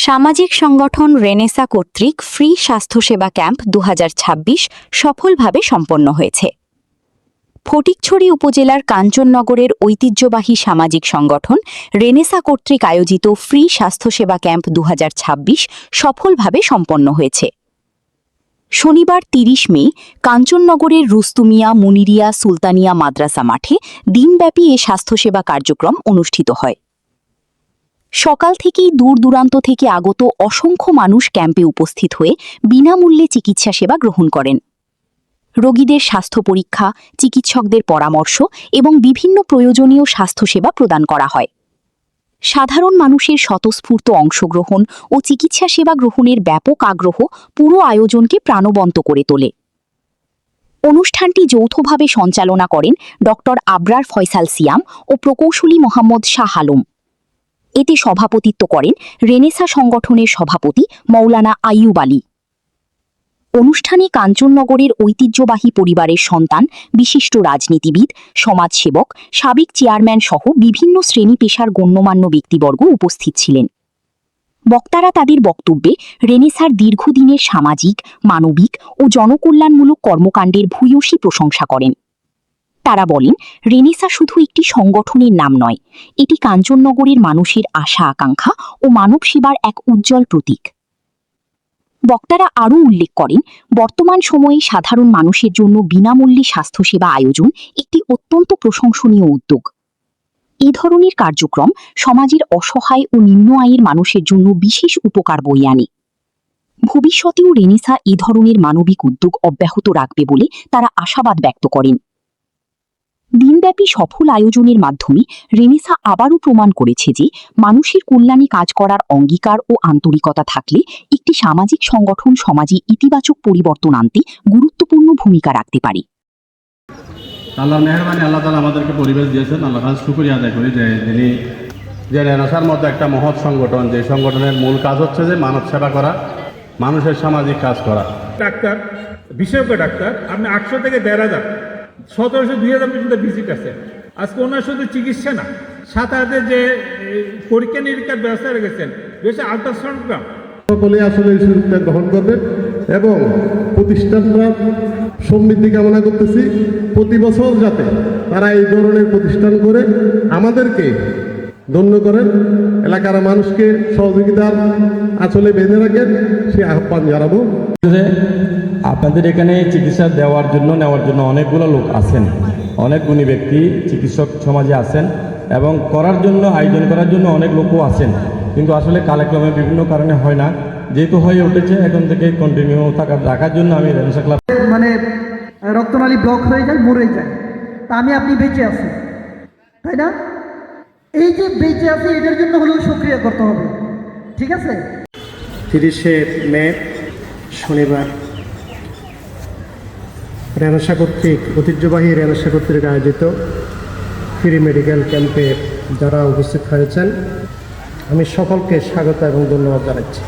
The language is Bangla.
সামাজিক সংগঠন রেনেসা কর্তৃক ফ্রি স্বাস্থ্যসেবা ক্যাম্প ২০২৬ সফলভাবে সম্পন্ন হয়েছে। ফটিকছড়ি উপজেলার কাঞ্চননগরের ঐতিহ্যবাহী সামাজিক সংগঠন রেনেসা কর্তৃক আয়োজিত ফ্রি স্বাস্থ্যসেবা ক্যাম্প ২০২৬ সফলভাবে সম্পন্ন হয়েছে। শনিবার ৩০ মে কাঞ্চননগরের রুস্তুমিয়া মুনিরিয়া সুলতানিয়া মাদ্রাসা মাঠে দিনব্যাপী এ স্বাস্থ্যসেবা কার্যক্রম অনুষ্ঠিত হয়। সকাল থেকেই দূর দূরান্ত থেকে আগত অসংখ্য মানুষ ক্যাম্পে উপস্থিত হয়ে বিনামূল্যে চিকিৎসা সেবা গ্রহণ করেন। রোগীদের স্বাস্থ্য পরীক্ষা, চিকিৎসকদের পরামর্শ এবং বিভিন্ন প্রয়োজনীয় স্বাস্থ্যসেবা প্রদান করা হয়। সাধারণ মানুষের স্বতঃস্ফূর্ত অংশগ্রহণ ও চিকিৎসা সেবা গ্রহণের ব্যাপক আগ্রহ পুরো আয়োজনকে প্রাণবন্ত করে তোলে। অনুষ্ঠানটি যৌথভাবে সঞ্চালনা করেন ডক্টর আবরার ফয়সাল সিয়াম ও প্রকৌশলী মোহাম্মদ শাহ আলম। এতে সভাপতিত্ব করেন রেনেসা সংগঠনের সভাপতি মৌলানা আইয়ুব আলী। অনুষ্ঠানে কাঞ্চননগরের ঐতিহ্যবাহী পরিবারের সন্তান, বিশিষ্ট রাজনীতিবিদ, সমাজসেবক, সাবেক চেয়ারম্যান সহ বিভিন্ন শ্রেণী পেশার গণ্যমান্য ব্যক্তিবর্গ উপস্থিত ছিলেন। বক্তারা তাদের বক্তব্যে রেনেসার দীর্ঘদিনের সামাজিক, মানবিক ও জনকল্যাণমূলক কর্মকাণ্ডের ভূয়সী প্রশংসা করেন। তারা বলেন, রেনেসা শুধু একটি সংগঠনের নাম নয়, এটি কাঞ্চননগরের মানুষের আশা আকাঙ্ক্ষা ও মানব সেবার এক উজ্জ্বল প্রতীক। বক্তারা আরও উল্লেখ করেন, বর্তমান সময়ে সাধারণ মানুষের জন্য বিনামূল্যে স্বাস্থ্যসেবা আয়োজন একটি অত্যন্ত প্রশংসনীয় উদ্যোগ। এই ধরনের কার্যক্রম সমাজের অসহায় ও নিম্ন আয়ের মানুষের জন্য বিশেষ উপকার বয়ে আনে। ভবিষ্যতেও রেনেসা এ ধরনের মানবিক উদ্যোগ অব্যাহত রাখবে বলে তারা আশাবাদ ব্যক্ত করেন। দিনব্যাপী সফল আয়োজনের মাধ্যমে রেনেসা আবারও প্রমাণ করেছে যে মানুষের কল্যাণে কাজ করার অঙ্গীকার ও আন্তরিকতা থাকলে একটি সামাজিক সংগঠন সমাজে ইতিবাচক পরিবর্তন আনতে গুরুত্বপূর্ণ ভূমিকা রাখতে পারে। আল্লাহর মেহেরবানি, আল্লাহ তাআলা আমাদেরকে পরিবেশ দিয়েছেন। আল্লাহর কাছে শুকরিয়া আদায় করি যে রেনেসার মতো একটা মহৎ সংগঠন, যে সংগঠনের মূল কাজ হচ্ছে যে মানব সেবা করা, মানুষের সামাজিক কাজ করা। ডাক্তার, বিশেষজ্ঞ ডাক্তার, আপনি 800 থেকে 1500, 1700, 2000 পর্যন্ত ভিজিট আছে। আজকে ওনার শুধু চিকিৎসা না, সাথে যে পরীক্ষা নিরীক্ষার ব্যবস্থা রেখেছেন, বেশি আলট্রাসাউন্ডগ্রাম। সকলে আসলে এই সুযোগটা গ্রহণ করবে এবং প্রতিষ্ঠানটা সমৃদ্ধি কামনা করতেছি। প্রতি বছর যাতে তারা এই ধরনের প্রতিষ্ঠান করে আমাদেরকে ধন্য করেন, এলাকার মানুষকে সহযোগিতার আঁচলে বেঁধে রাখেন, সে আহ্বান জানাবো। আপনাদের এখানে চিকিৎসা নেওয়ার জন্য অনেকগুলো লোক আছেন, অনেক গুণী ব্যক্তি চিকিৎসক সমাজে আছেন এবং আয়োজন করার জন্য অনেক লোকও আছেন, কিন্তু আসলে কালেক্রমে বিভিন্ন কারণে হয় না। যেহেতু হয়ে উঠেছে, এখন থেকে কন্টিনিউ রাখার জন্য আমি রেনেসা ক্লাব রক্তনালী ব্লক হয়ে যায়, মরে যায়, তা আপনি বেঁচে আছি, তাই না? এই যে বেঁচে আছি, এটার জন্য হলেও সক্রিয় করতে হবে, ঠিক আছে? 30শে মে শনিবার রেনেসা কর্তৃক, ঐতিহ্যবাহী রেনেসা কর্তৃক আয়োজিত ফ্রি মেডিকেল ক্যাম্পে যারা উপস্থিত হয়েছেন, আমি সকলকে স্বাগত এবং ধন্যবাদ জানাচ্ছি।